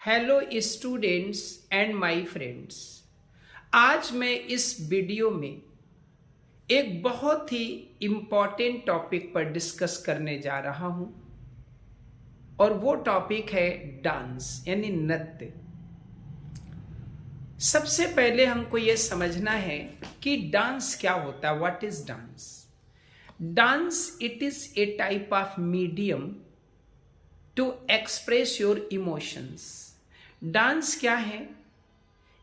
Hello students and my friends. आज मैं इस वीडियो में एक बहुत ही इम्पॉर्टेंट टॉपिक पर डिस्कस करने जा रहा हूं और वो टॉपिक है डांस यानी नृत्य। सबसे पहले हमको ये समझना है कि डांस क्या होता है। What is dance? Dance it is a type of medium to express your emotions. Dance क्या है?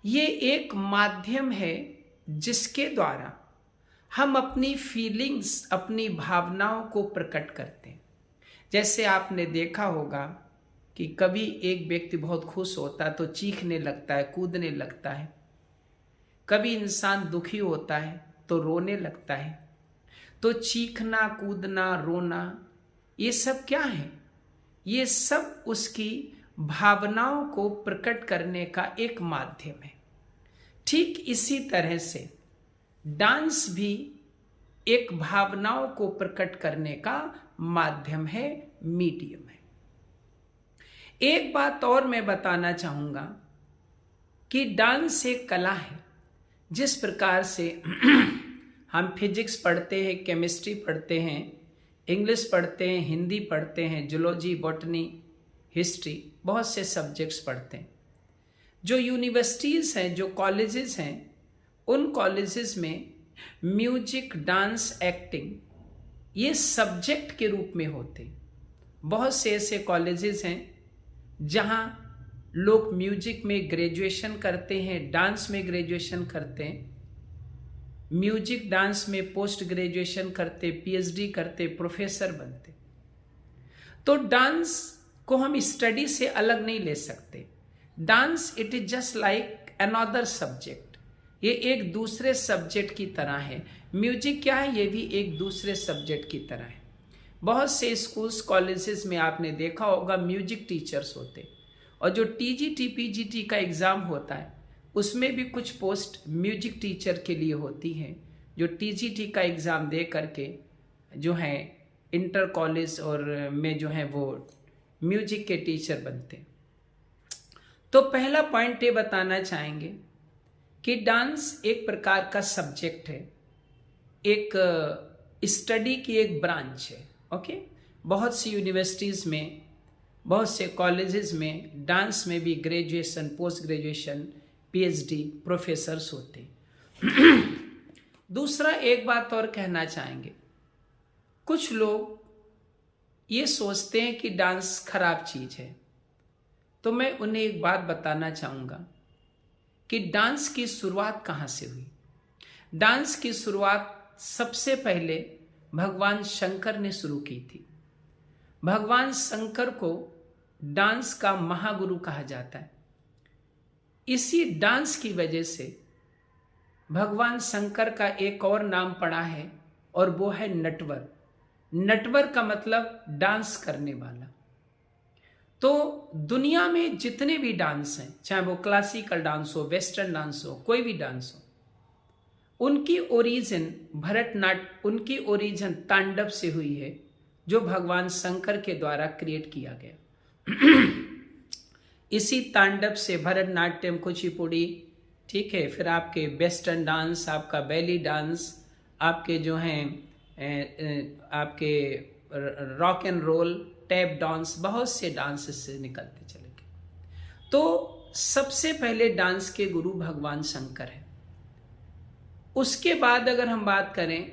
ये एक माध्यम है जिसके द्वारा हम अपनी फीलिंग्स, अपनी भावनाओं को प्रकट करते हैं। जैसे आपने देखा होगा कि कभी एक व्यक्ति बहुत खुश होता है तो चीखने लगता है, कूदने लगता है। कभी इंसान दुखी होता है तो रोने लगता है। तो चीखना, कूदना, रोना, ये सब क्या है? ये सब उसकी भावनाओं को प्रकट करने का एक माध्यम है। ठीक इसी तरह से डांस भी एक भावनाओं को प्रकट करने का माध्यम है, मीडियम है। एक बात और मैं बताना चाहूंगा कि डांस एक कला है। जिस प्रकार से हम फिजिक्स पढ़ते हैं, केमिस्ट्री पढ़ते हैं, इंग्लिश पढ़ते हैं, हिंदी पढ़ते हैं, जूलॉजी, बॉटनी, हिस्ट्री, बहुत से सब्जेक्ट्स पढ़ते हैं। जो यूनिवर्सिटीज़ हैं, जो कॉलेजेस हैं, उन कॉलेजेस में म्यूजिक, डांस, एक्टिंग ये सब्जेक्ट के रूप में होते हैं। बहुत से ऐसे कॉलेजेस हैं जहां लोग म्यूजिक में ग्रेजुएशन करते हैं, डांस में ग्रेजुएशन करते हैं, म्यूजिक डांस में पोस्ट ग्रेजुएशन करते, पीएचडी करते, प्रोफेसर बनते। तो डांस को हम स्टडी से अलग नहीं ले सकते। Dance it is just like another subject. ये एक दूसरे सब्जेक्ट की तरह है। म्यूजिक क्या है? ये भी एक दूसरे सब्जेक्ट की तरह है। बहुत से स्कूल्स, कॉलेजेस में आपने देखा होगा म्यूजिक टीचर्स होते, और जो टीजीटी, पीजीटी का एग्जाम होता है उसमें भी कुछ पोस्ट म्यूजिक टीचर के लिए होती हैं, जो टीजीटी का एग्जाम दे करके जो है इंटर कॉलेज और में जो है वो म्यूजिक के टीचर बनते। तो पहला पॉइंट ये बताना चाहेंगे कि डांस एक प्रकार का सब्जेक्ट है, एक स्टडी की एक ब्रांच है। ओके, बहुत सी यूनिवर्सिटीज में, बहुत से कॉलेजेस में डांस में भी graduation, post graduation, PhD, professors होते। दूसरा एक बात और कहना चाहेंगे, कुछ लोग ये सोचते हैं कि डांस खराब चीज है। तो मैं उन्हें एक बात बताना चाहूंगा कि डांस की शुरुआत कहां से हुई। डांस की शुरुआत सबसे पहले भगवान शंकर ने शुरू की थी। भगवान शंकर को डांस का महागुरु कहा जाता है। इसी डांस की वजह से भगवान शंकर का एक और नाम पड़ा है और वो है नटवर। नटवर का मतलब डांस करने वाला। तो दुनिया में जितने भी डांस हैं, चाहे वो क्लासिकल डांस हो, वेस्टर्न डांस हो, कोई भी डांस हो, उनकी ओरिजिन भरतनाट्यम, उनकी ओरिजिन तांडव से हुई है, जो भगवान शंकर के द्वारा क्रिएट किया गया। इसी तांडव से भरतनाट्यम, कुचिपुड़ी, ठीक है, फिर आपके वेस्टर्न डांस, आपका बैली डांस, आपके जो हैं आपके rock and roll, tap dance, बहुत से डांस से निकलते चले गए। तो सबसे पहले डांस के गुरु भगवान शंकर है। उसके बाद अगर हम बात करें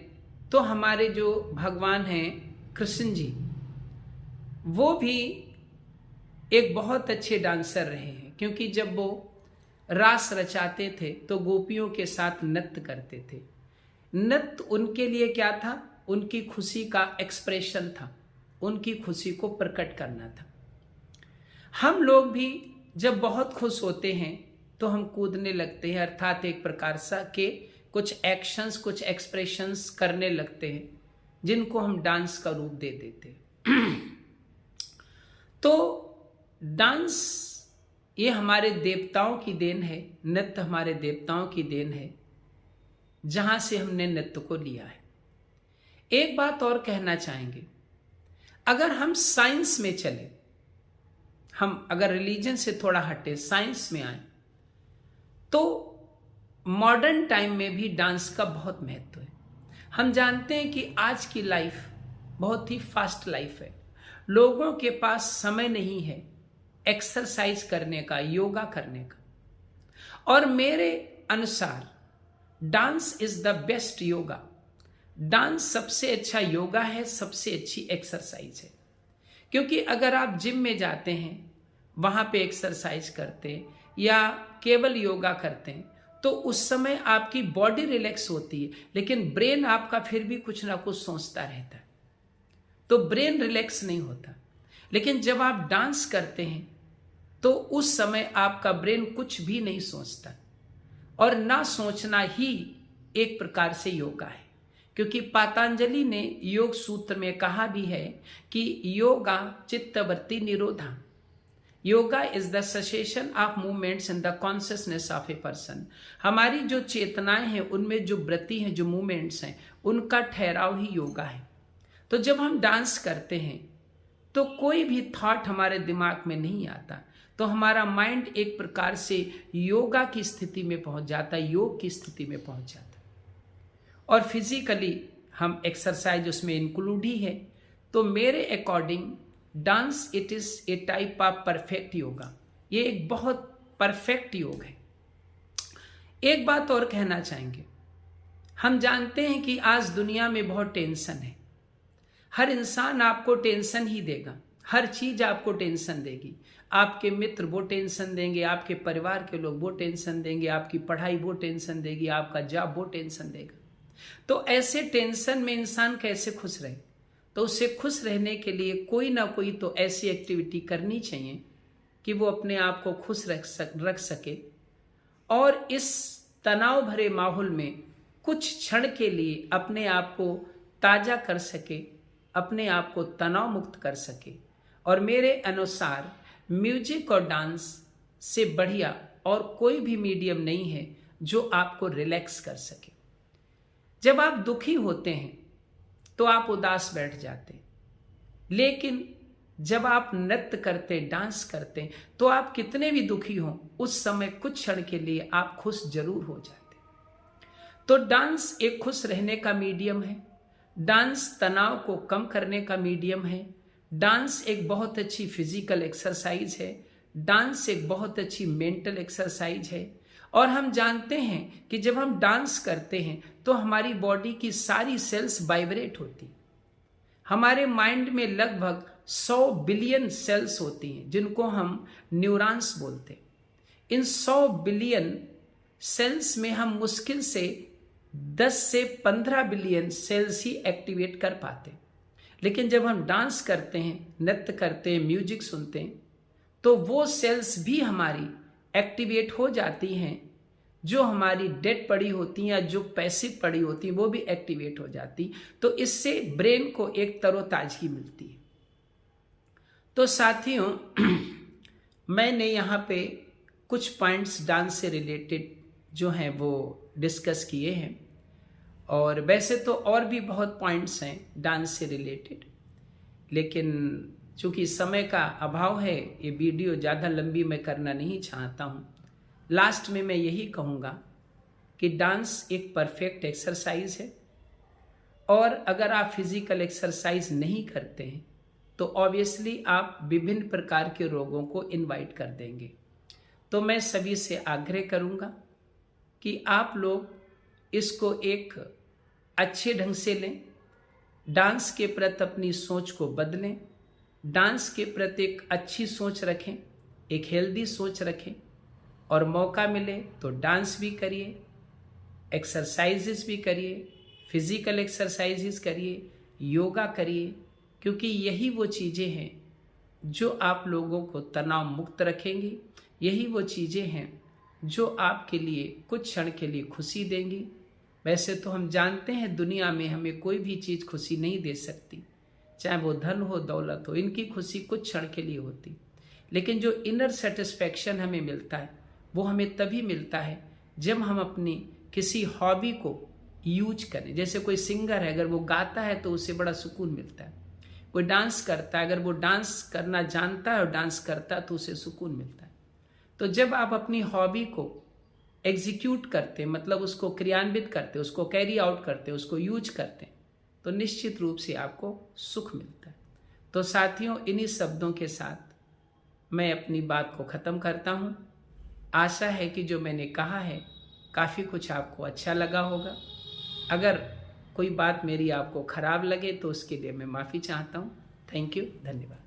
तो हमारे जो भगवान हैं कृष्ण जी, वो भी एक बहुत अच्छे डांसर रहे हैं, क्योंकि जब वो रास रचाते थे तो गोपियों के साथ नृत्य करते थे। नृत्य उनके लिए क्या था? उनकी खुशी का एक्सप्रेशन था, उनकी खुशी को प्रकट करना था। हम लोग भी जब बहुत खुश होते हैं तो हम कूदने लगते हैं, अर्थात एक प्रकार सा के कुछ एक्शंस, कुछ एक्सप्रेशंस करने लगते हैं, जिनको हम डांस का रूप दे देते हैं। तो डांस ये हमारे देवताओं की देन है, नृत्य हमारे देवताओं की देन है, जहां से हमने नृत्य को लिया है। एक बात और कहना चाहेंगे, अगर हम साइंस में चले, हम अगर रिलीजन से थोड़ा हटे, साइंस में आए, तो मॉडर्न टाइम में भी डांस का बहुत महत्व है। हम जानते हैं कि आज की लाइफ बहुत ही फास्ट लाइफ है, लोगों के पास समय नहीं है एक्सरसाइज करने का, योगा करने का, और मेरे अनुसार dance is the best yoga. Dance सबसे अच्छा योगा है, सबसे अच्छी एक्सरसाइज है। क्योंकि अगर आप जिम में जाते हैं, वहां पे एक्सरसाइज करते हैं या केवल योगा करते हैं, तो उस समय आपकी बॉडी रिलैक्स होती है, लेकिन ब्रेन आपका फिर भी कुछ ना कुछ सोचता रहता है, तो ब्रेन रिलैक्स नहीं होता। लेकिन जब आप डांस करते हैं तो उस समय आपका ब्रेन कुछ भी नहीं सोचता, और ना सोचना ही एक प्रकार से योगा है। क्योंकि पतंजलि ने योग सूत्र में कहा भी है कि योगा चित्तवृत्ति निरोधा, yoga is the cessation of movements in the consciousness of a person. हमारी जो चेतनाएं हैं, उनमें जो वृत्ति हैं, जो मूवमेंट्स हैं, उनका ठहराव ही योगा है। तो जब हम डांस करते हैं तो कोई भी थॉट हमारे दिमाग में नहीं आता, तो हमारा माइंड एक प्रकार से योगा की स्थिति में पहुंच जाता है, योग की स्थिति में पहुंच जाता है। और फिजिकली हम एक्सरसाइज उसमें इंक्लूड ही है। तो मेरे according dance it is a type of perfect yoga. ये एक बहुत परफेक्ट योग है। एक बात और कहना चाहेंगे, हम जानते हैं कि आज दुनिया में बहुत टेंशन है। हर इंसान आपको टेंशन ही देगा, हर चीज आपको टेंशन देगी। आपके मित्र वो टेंशन देंगे, आपके परिवार के लोग वो टेंशन देंगे, आपकी पढ़ाई वो टेंशन देगी, आपका जॉब वो टेंशन देगा। तो ऐसे टेंशन में इंसान कैसे खुश रहे? तो उससे खुश रहने के लिए कोई ना कोई तो ऐसी एक्टिविटी करनी चाहिए कि वो अपने आप को खुश रख सके, और इस तनाव भरे माहौल में कुछ क्षण के लिए अपने आप को ताजा कर सके, अपने आप को तनाव मुक्त कर सके। और मेरे अनुसार म्यूजिक और डांस से बढ़िया और कोई भी मीडियम नहीं है जो आपको रिलैक्स कर सके। जब आप दुखी होते हैं तो आप उदास बैठ जाते हैं, लेकिन जब आप नृत्य करते, डांस करते, तो आप कितने भी दुखी हों, उस समय कुछ क्षण के लिए आप खुश जरूर हो जाते। तो डांस एक खुश रहने का मीडियम है, डांस तनाव को कम करने का मीडियम है, डांस एक बहुत अच्छी फिजिकल एक्सरसाइज है, डांस एक बहुत अच्छी मेंटल एक्सरसाइज है। और हम जानते हैं कि जब हम डांस करते हैं तो हमारी बॉडी की सारी सेल्स वाइब्रेट होती। हमारे माइंड में लगभग 100 बिलियन सेल्स होती हैं, जिनको हम न्यूरॉन्स बोलते हैं। इन 100 बिलियन सेल्स में हम मुश्किल से 10 से 15 बिलियन सेल्स ही एक्टिवेट कर पाते। लेकिन जब हम डांस करते हैं, नृत्य करते हैं, म्यूजिक सुनते हैं, तो वो सेल्स भी हमारी एक्टिवेट हो जाती हैं, जो हमारी डेड पड़ी होती हैं या जो पैसिव पड़ी होती हैं, वो भी एक्टिवेट हो जाती। तो इससे ब्रेन को एक तरोताजगी मिलती है। तो साथियों, मैंने यहाँ पे कुछ पॉइंट्स डांस से रिलेटेड जो हैं वो डिस्कस किए हैं, और वैसे तो और भी बहुत पॉइंट्स हैं डांस से रिलेटेड, लेकिन चूंकि समय का अभाव है, ये वीडियो ज़्यादा लंबी मैं करना नहीं चाहता हूँ। लास्ट में मैं यही कहूँगा कि डांस एक परफेक्ट एक्सरसाइज है, और अगर आप फिजिकल एक्सरसाइज नहीं करते हैं तो ऑब्वियसली आप विभिन्न प्रकार के रोगों को इनवाइट कर देंगे। तो मैं सभी से आग्रह करूँगा कि आप लोग इसको एक अच्छे ढंग से लें, डांस के प्रति अपनी सोच को बदलें, डांस के प्रति एक अच्छी सोच रखें, एक हेल्दी सोच रखें, और मौका मिले तो डांस भी करिए, एक्सरसाइजेस भी करिए, फिजिकल एक्सरसाइजेस करिए, योगा करिए, क्योंकि यही वो चीज़ें हैं जो आप लोगों को तनाव मुक्त रखेंगी, यही वो चीज़ें हैं जो आपके लिए कुछ क्षण के लिए खुशी देंगी। वैसे तो हम जानते हैं दुनिया में हमें कोई भी चीज़ खुशी नहीं दे सकती, चाहे वो धन हो, दौलत हो, इनकी खुशी कुछ क्षण के लिए होती, लेकिन जो इनर सेटिस्फैक्शन हमें मिलता है वो हमें तभी मिलता है जब हम अपनी किसी हॉबी को यूज करें। जैसे कोई सिंगर है, अगर वो गाता है तो उसे बड़ा सुकून मिलता है, कोई डांस करता है, अगर वो डांस करना जानता है और डांस करता है तो उसे सुकून मिलता है। तो जब आप अपनी हॉबी को एग्जीक्यूट करते, मतलब उसको क्रियान्वित करते, उसको कैरी आउट करते, उसको यूज करते, तो निश्चित रूप से आपको सुख मिलता है। तो साथियों, इन्हीं शब्दों के साथ मैं अपनी बात को ख़त्म करता हूँ। आशा है कि जो मैंने कहा है काफ़ी कुछ आपको अच्छा लगा होगा। अगर कोई बात मेरी आपको ख़राब लगे तो उसके लिए मैं माफ़ी चाहता हूँ। थैंक यू, धन्यवाद।